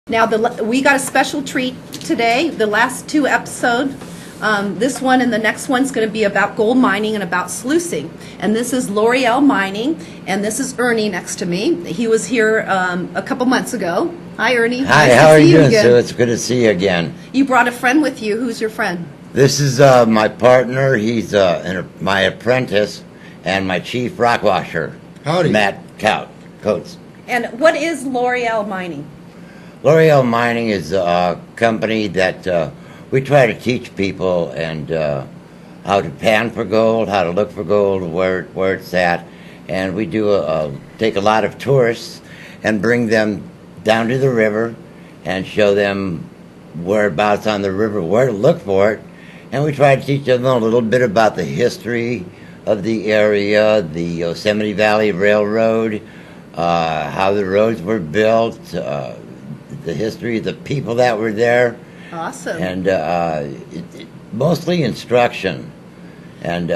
Now, we got a special treat today. The last two episodes, this one and the next one's going to be about gold mining and about sluicing. And this is L'Oreal Mining, and this is Ernie next to me. He was here a couple months ago. Hi, Ernie. Hi, nice how are you doing, again. Sue? It's good to see you again. You brought a friend with you. Who's your friend? This is my partner. He's my apprentice and my chief rock washer. Howdy. Matt Coates. And what is L'Oreal Mining? L'Oreal Mining is a company that we try to teach people and how to pan for gold, how to look for gold, where it's at, and we do take a lot of tourists and bring them down to the river and show them whereabouts on the river, where to look for it, and we try to teach them a little bit about the history of the area, the Yosemite Valley Railroad, how the roads were built, the history of the people that were there. Awesome. And mostly instruction. And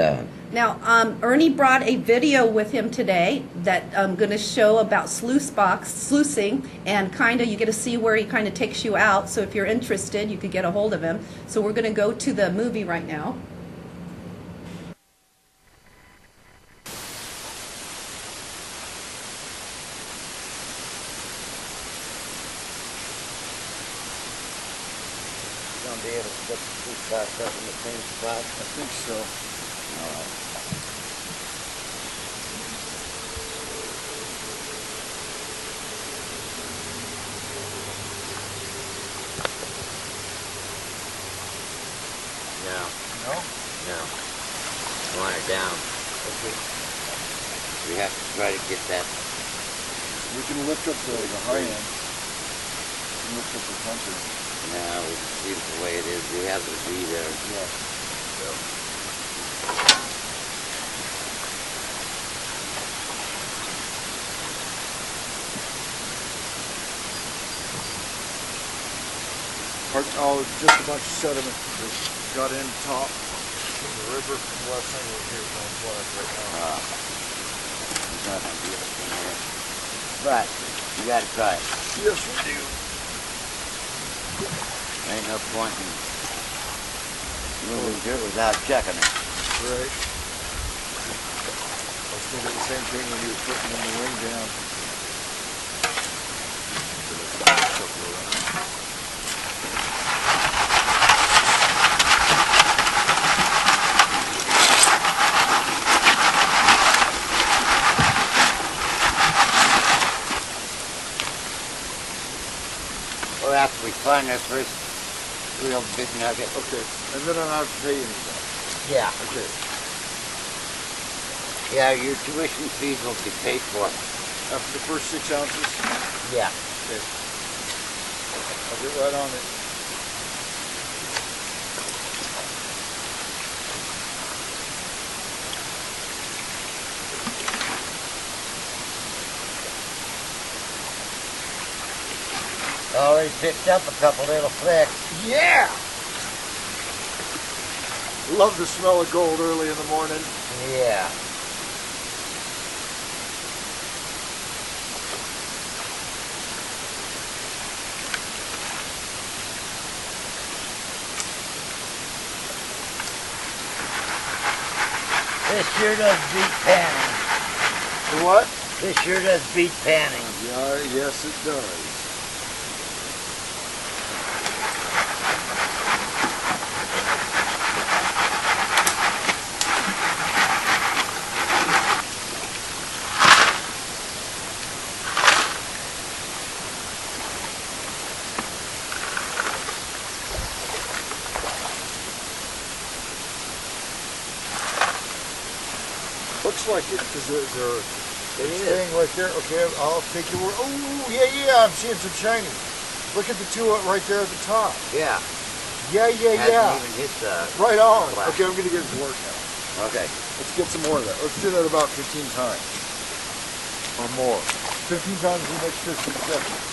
Now, Ernie brought a video with him today that I'm going to show about sluicing, and kind of you get to see where he kind of takes you out. So if you're interested, you could get a hold of him. So we're going to go to the movie right now. Gonna be able to get the two cars up in the same spot? I think so. All right. No, No? no. I want it down. Okay. We have to try to get that. We can lift up the high end. We can lift up the country. Now, we see it the way it is. We have to be there. Yeah. Oh, it's just a bunch of sediment that got in top from the river. The last thing we're here is on black right now. There's nothing beautiful in here. But, you gotta try it. Yes, we do. Ain't no point in moving dirt without checking it. Right. I was thinking the same thing when you were putting the wing down. Well, after we find our first real big nugget. Okay, and then I don't have to pay anything. Yeah. Okay. Yeah, your tuition fees will be paid for. After the first 6 ounces? Yeah. Okay. I'll get right on it. Already picked up a couple little flecks. Yeah! Love the smell of gold early in the morning. Yeah. This sure does beat panning. The what? This sure does beat panning. Yeah, yes it does. Looks like it, because there's thing right there. Okay, I'll take your word. Oh, yeah, I'm seeing some shiny. Look at the two right there at the top. Yeah. Yeah. Hasn't even hit the Right on. glass. Okay, I'm going to get to work now. Okay. Let's get some more of that. Let's do that about 15 times. Or more. 15 times the next 15 seconds.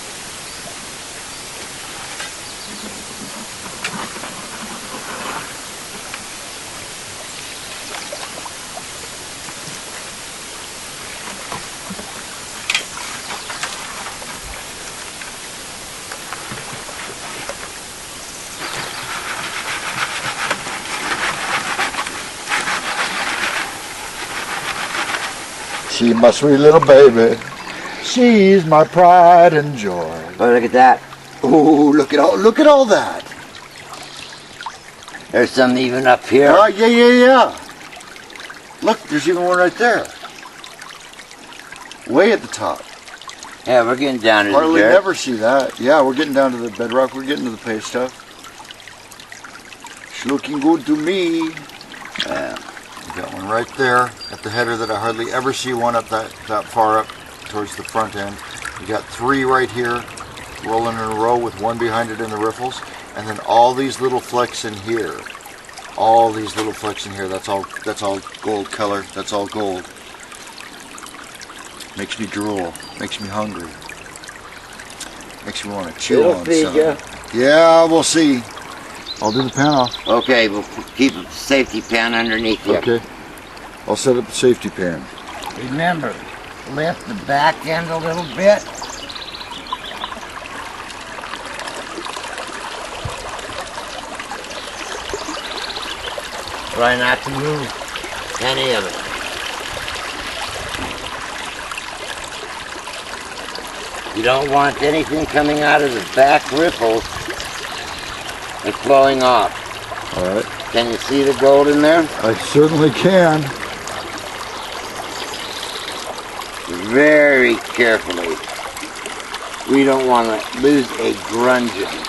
She's my sweet little baby. She's my pride and joy. Oh, look at that. Oh, look at all that. There's some even up here. Yeah. Look, there's even one right there. Way at the top. Yeah, we're getting down to the Hardly dirt. never see that. Yeah, we're getting down to the bedrock. We're getting to the pay stuff. It's looking good to me. We got one right there at the header that I hardly ever see one up that far up towards the front end. We got 3 right here, rolling in a row with one behind it in the riffles, and then all these little flecks in here. All these little flecks in here. That's all gold color. That's all gold. Makes me drool. Makes me hungry. Makes me want to chew It'll on feed something. ya. Yeah, we'll see. I'll do the pan off. Okay, we'll keep a safety pan underneath you. Okay. I'll set up the safety pan. Remember, lift the back end a little bit. Try not to move any of it. You don't want anything coming out of the back riffles and flowing off. All right. Can you see the gold in there? I certainly can. Very carefully. We don't want to lose a grungin.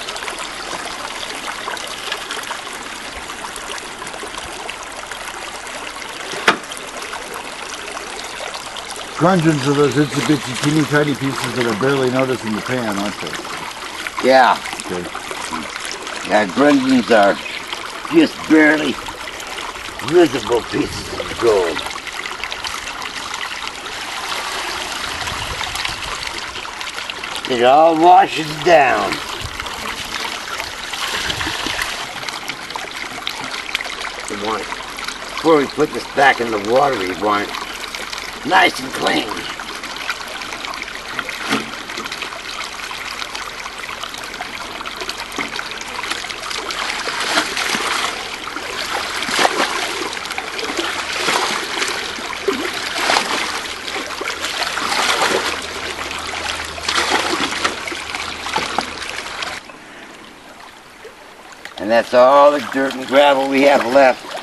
Grungins are those itsy bitsy teeny tiny pieces that I barely notice in the pan, aren't they? Yeah. Okay. Yeah, grungins are just barely visible pieces of gold. It all washes down. We want it, before we put this back in the water, we want it nice and clean. And that's all the dirt and gravel we have left.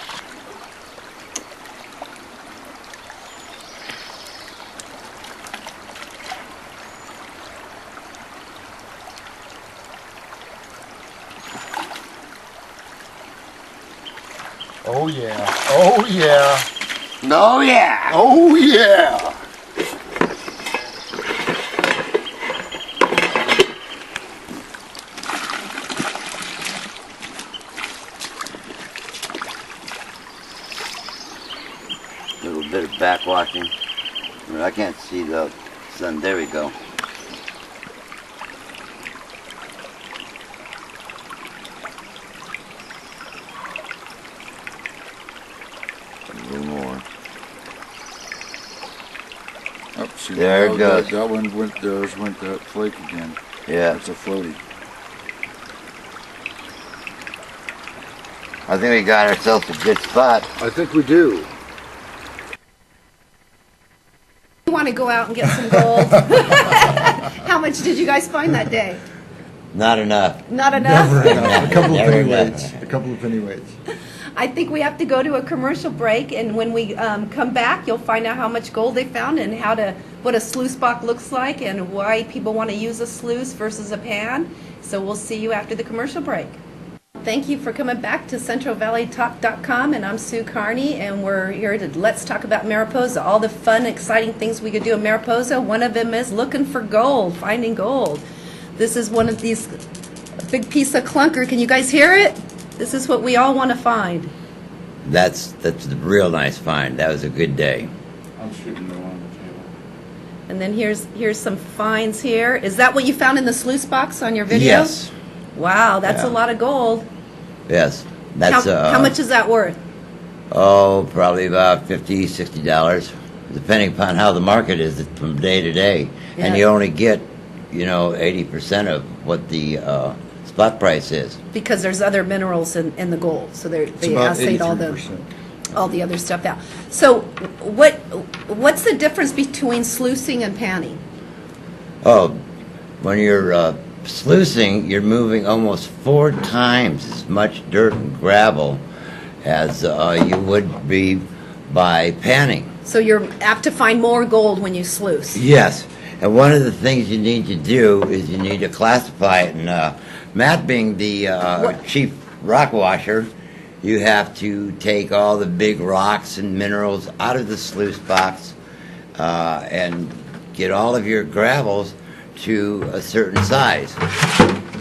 Oh yeah. Oh yeah. Oh yeah! Oh yeah. A little bit of backwashing. I can't see the sun. There we go. A little more. Oh, see, There it goes. That one went. Those went that flake again. Yeah. That's a floaty. I think we got ourselves a good spot. I think we do. You want to go out and get some gold? How much did you guys find that day? Not enough. Not enough? Never enough. A couple of Never penny enough. weights. A couple of penny weights. I think we have to go to a commercial break, and when we come back, you'll find out how much gold they found and what a sluice box looks like and why people want to use a sluice versus a pan. So we'll see you after the commercial break. Thank you for coming back to CentralValleyTalk.com, and I'm Sue Carney, and we're here to let's talk about Mariposa. All the fun, exciting things we could do in Mariposa. One of them is looking for gold, finding gold. This is one of these, a big piece of clunker. Can you guys hear it? This is what we all want to find. That's a real nice find. That was a good day. I'm shooting the one on the table. And then here's some finds here. Is that what you found in the sluice box on your video? Yes. Wow, that's Yeah. a lot of gold. Yes. That's How much is that worth? Oh, probably about $50, $60, depending upon how the market is from day to day. And Yeah. you only get, 80% of what the spot price is. Because there's other minerals in the gold, so they It's about assayed all the. 83%. all the other stuff out. So what's the difference between sluicing and panning? Oh, when you're sluicing, you're moving almost 4 times as much dirt and gravel as you would be by panning. So you're apt to find more gold when you sluice. Yes, and one of the things you need to do is you need to classify it. And Matt, being the chief rock washer, you have to take all the big rocks and minerals out of the sluice box and get all of your gravels to a certain size.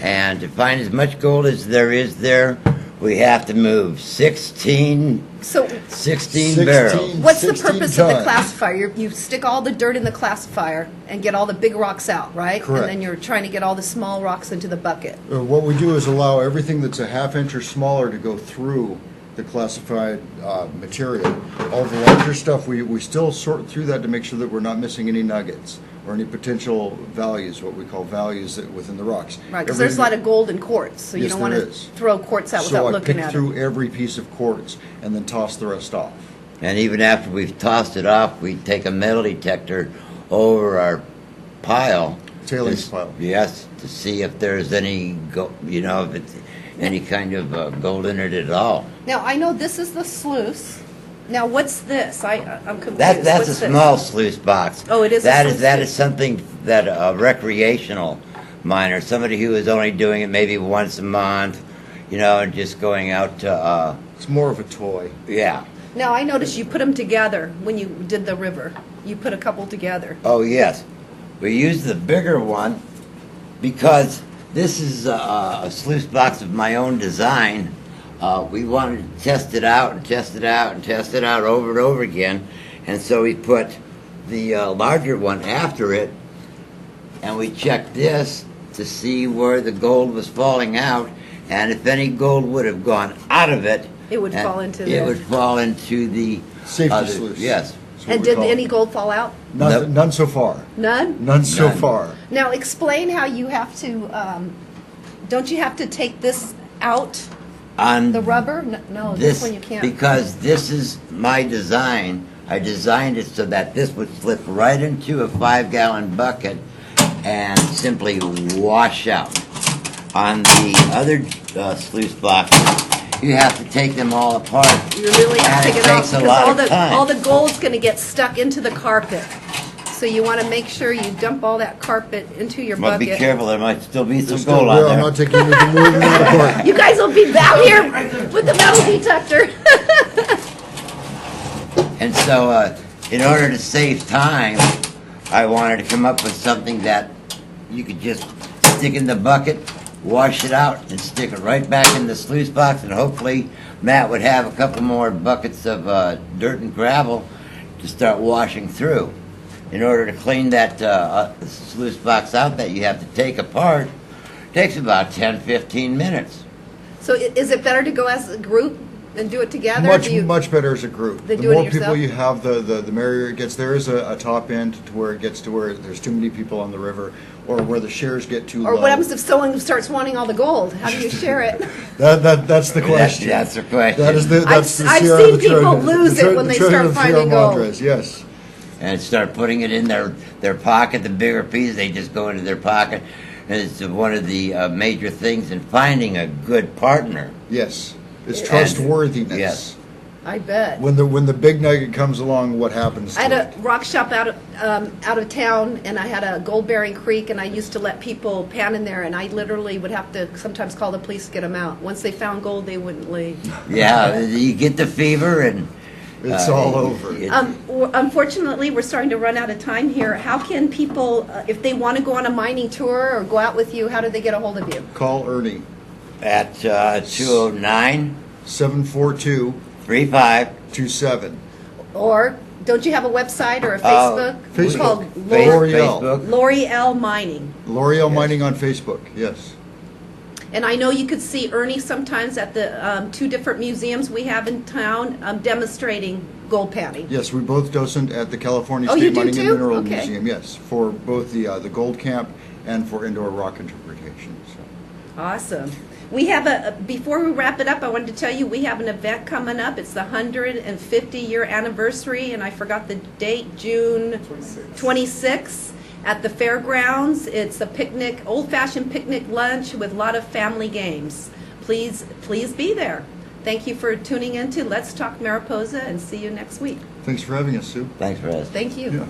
And to find as much gold as there is there, we have to move 16 barrels. What's the 16 purpose of the tons. classifier? You stick all the dirt in the classifier and get all the big rocks out, right? Correct. And then you're trying to get all the small rocks into the bucket. What we do is allow everything that's a ½ inch or smaller to go through the classified material. All the larger stuff, we still sort through that to make sure that we're not missing any nuggets or any potential values, what we call values that within the rocks. Right, because there's a lot of gold in quartz, so you Yes, don't want there to is. throw quartz out without So I looking pick at through it. every piece of quartz and then toss the rest off. And even after we've tossed it off, we take a metal detector over our pile. Tailings pile. Yes, to see if there's any, if it's any kind of gold in it at all. Now, I know this is the sluice. Now, what's this? I'm confused. That's What's a this? small sluice box. Oh, it is a That sluice is that box. is something that a recreational miner, somebody who is only doing it maybe once a month, and just going out to, It's more of a toy. yeah. Now, I noticed you put them together when you did the river. You put a couple together. Oh, yes. We use the bigger one because this is a sluice box of my own design. We wanted to test it out and test it out and test it out over and over again. And so we put the larger one after it, and we checked this to see where the gold was falling out. And if any gold would have gone out of it, It would fall into it the- would fall into the Safety other- sluice. Yes. That's what And we did call any it. gold fall out? Nope. None so far. None? None so None. far. Now, explain how you have to, don't you have to take this out, On the rubber? No, this one you can't. Because this is my design. I designed it so that this would slip right into a 5-gallon bucket and simply wash out. On the other sluice boxes, you have to take them all apart. You really have to And take it it off takes a because lot all of the, time. all the gold's going to get stuck into the carpet. So you want to make sure you dump all that carpet into your But be bucket. careful, there might still be some There's gold still- on well, there. I'm not taking anything more than that apart. You guys will be out here with the metal detector. And so, in order to save time, I wanted to come up with something that you could just stick in the bucket, wash it out, and stick it right back in the sluice box, and hopefully Matt would have a couple more buckets of dirt and gravel to start washing through. In order to clean that sluice box out that you have to take apart, takes about 10-15 minutes. So is it better to go as a group and do it together? Much, Do you- much better as a group. Then The do it more yourself? people you have, the merrier it gets. There is a top end to where it gets to where there's too many people on the river, or where the shares get too Or low. what happens if someone starts wanting all the gold? How do you share it? That's the question. That's the question. That is the. That's the I've Sierra- seen the tre- people the lose tre- it when the they treasure start of the Sierra finding gold. Madres, yes. And start putting it in their pocket. The bigger pieces, they just go into their pocket. And it's one of the major things in finding a good partner. Yes. It's And- trustworthiness. Yes. I bet. When the big nugget comes along, what happens? I had to a it? rock shop out of town, and I had a gold-bearing creek, and I used to let people pan in there, and I literally would have to sometimes call the police to get them out. Once they found gold, they wouldn't leave. Yeah, you get the fever and It's all over. Unfortunately, we're starting to run out of time here. How can people, if they want to go on a mining tour or go out with you, how do they get a hold of you? Call Ernie, at 209 742 35 27. Or don't you have a website or a Oh, Facebook? Facebook. Called L'Oreal. Facebook. L'Oreal Mining. L'Oreal Yes. Mining on Facebook, yes. And I know you could see Ernie sometimes at the 2 different museums we have in town demonstrating gold panning. Yes, we both docent at the California Oh, you State do Mining and too? Mineral Okay. Museum, yes, for both the gold camp and for indoor rock interpretation. So. Awesome. We have before we wrap it up, I wanted to tell you we have an event coming up. It's the 150-year anniversary, and I forgot the date, June 26th at the fairgrounds. It's a picnic, old-fashioned picnic lunch with a lot of family games. Please be there. Thank you for tuning in to Let's Talk Mariposa, and see you next week. Thanks for having us, Sue. Thanks for us. Thank you. Yeah.